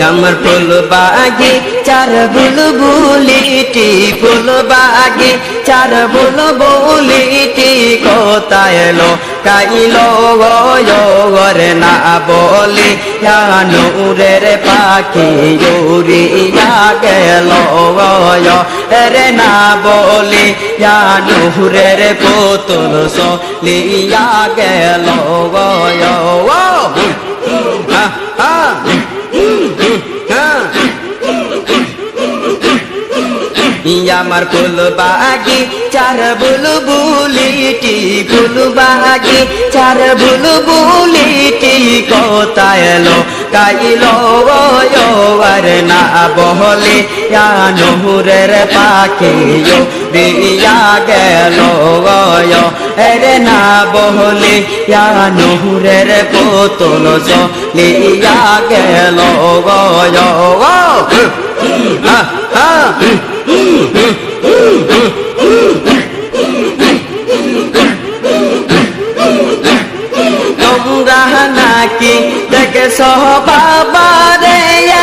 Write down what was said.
আমার ফুল বাগে চার বুলবুলিটি ফুল বাগে চার বুলবুলিটি কোথায় এলো কাইলো ওরে না বলি নূরের পাখি উড়িয়া গেল রে না বলি নূরের পুতুল চলিয়া গেল আমার ফুল বাগে চার বুলবুলিটি ফুল বাগে চার বুলবুলিটি কোথায় এলো কাইলো আর না বলে নূরের পাখি উড়িয়া গেল রে না বলে নূরের পুতুল চলিয়া গেল তোমরা নাকি দেখেছ বাবা রে